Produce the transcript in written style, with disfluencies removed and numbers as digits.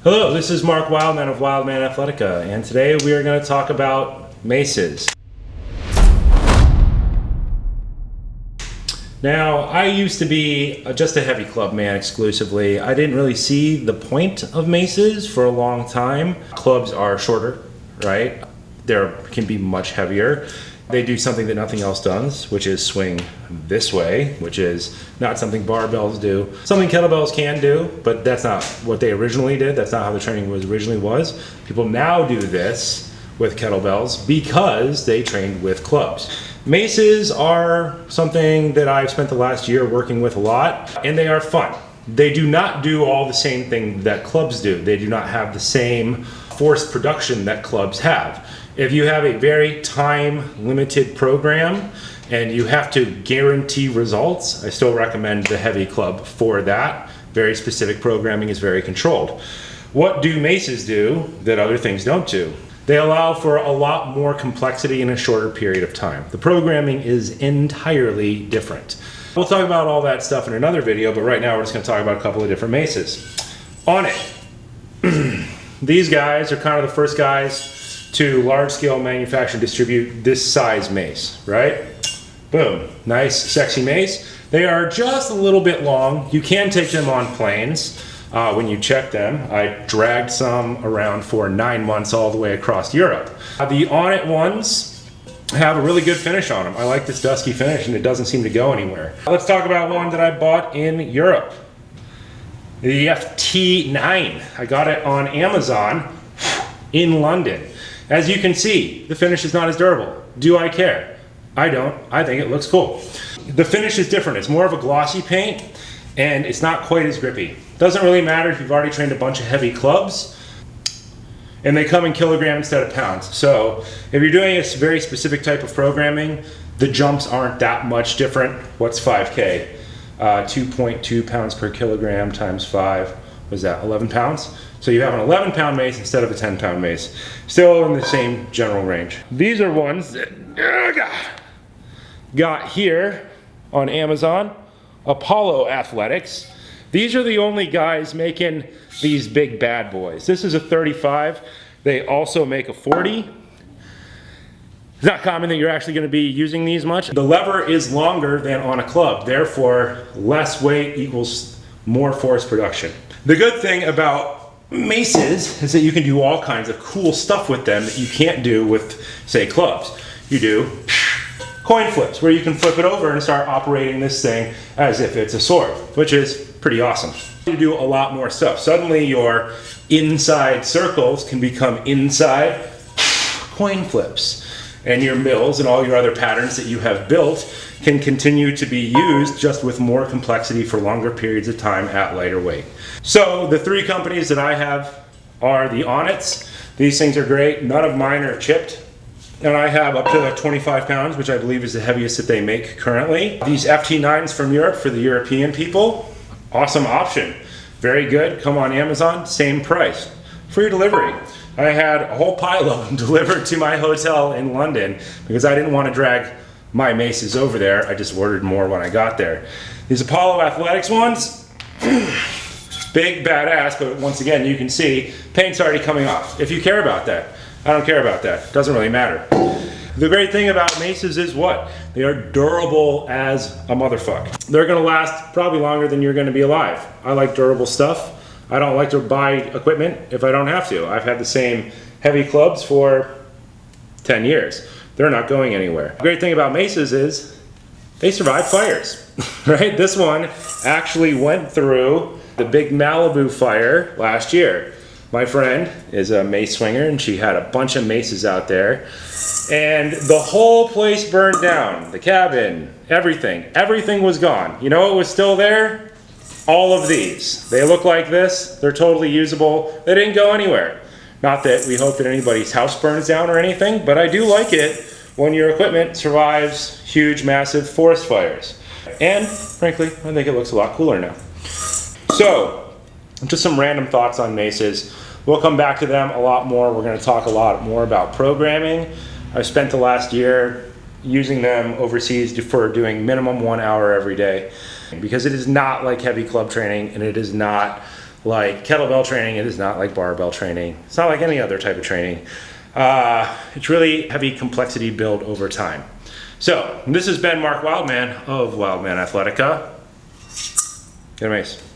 Hello, this is Mark Wildman of Wildman Athletica, and today we are going to talk about maces. Now, I used to be just a heavy club man exclusively. I didn't really see the point of maces for a long time. Clubs are shorter, right? They can be much heavier. They do something that nothing else does, which is swing this way, which is not something barbells do. Something kettlebells can do, but that's not what they originally did. That's not how the training originally was. People now do this with kettlebells because they trained with clubs. Maces are something that I've spent the last year working with a lot, and they are fun. They do not do all the same thing that clubs do. They do not have the same force production that clubs have. If you have a very time-limited program and you have to guarantee results, I still recommend the heavy club for that. Very specific programming is very controlled. What do maces do that other things don't do? They allow for a lot more complexity in a shorter period of time. The programming is entirely different. We'll talk about all that stuff in another video, but right now we're just going to talk about a couple of different maces. Onnit. These guys are kind of the first guys to large-scale manufacture and distribute this size mace, right? Boom, nice, sexy mace. They are just a little bit long. You can take them on planes when you check them. I dragged some around for 9 months all the way across Europe. The Onnit ones have a really good finish on them. I like this dusky finish and it doesn't seem to go anywhere. Let's talk about one that I bought in Europe. The FT9. I got it on Amazon in London. As you can see, the finish is not as durable. Do I care? I don't. I think it looks cool. The finish is different. It's more of a glossy paint, and it's not quite as grippy. Doesn't really matter if you've already trained a bunch of heavy clubs, and they come in kilograms instead of pounds. So if you're doing a very specific type of programming, the jumps aren't that much different. What's 5K? 2.2 pounds per kilogram times 5. Was that 11 pounds? So you have an 11-pound mace instead of a 10-pound mace. Still in the same general range. These are ones that got here on Amazon, Apollo Athletics. These are the only guys making these big bad boys. This is a 35. They also make a 40. It's not common that you're actually going to be using these much. The lever is longer than on a club, therefore less weight equals more force production. The good thing about maces is that you can do all kinds of cool stuff with them that you can't do with, say, clubs. You do coin flips, where you can flip it over and start operating this thing as if it's a sword, which is pretty awesome. You do a lot more stuff. Suddenly your inside circles can become inside coin flips, and your mills and all your other patterns that you have built can continue to be used just with more complexity for longer periods of time at lighter weight. So the three companies that I have are the Onnits. These things are great. None of mine are chipped. And I have up to 25 pounds, which I believe is the heaviest that they make currently. These FT9s from Europe for the European people, awesome option. Very good, come on Amazon, same price. Free delivery. I had a whole pile of them delivered to my hotel in London because I didn't want to drag my maces over there. I just ordered more when I got there. These Apollo Athletics ones, big badass, but once again you can see paint's already coming off. If you care about that, I don't care about that. Doesn't really matter. The great thing about maces is what? They are durable as a motherfucker. They're gonna last probably longer than you're gonna be alive. I like durable stuff. I don't like to buy equipment if I don't have to. I've had the same heavy clubs for 10 years. They're not going anywhere. The great thing about maces is they survive fires, right? This one actually went through the big Malibu fire last year. My friend is a mace swinger and she had a bunch of maces out there and the whole place burned down. The cabin, everything. Everything was gone. You know what was still there? All of these. They look like this. They're totally usable. They didn't go anywhere. Not that we hope that anybody's house burns down or anything, but I do like it when your equipment survives huge, massive forest fires. And frankly, I think it looks a lot cooler now. So, just some random thoughts on maces. We'll come back to them a lot more. We're going to talk a lot more about programming. I've spent the last year using them overseas for doing minimum 1 hour every day because it is not like heavy club training and it is not like kettlebell training. It is not like barbell training. It's not like any other type of training. It's really heavy complexity build over time. So this has been Mark Wildman of Wildman Athletica. Get a Mace.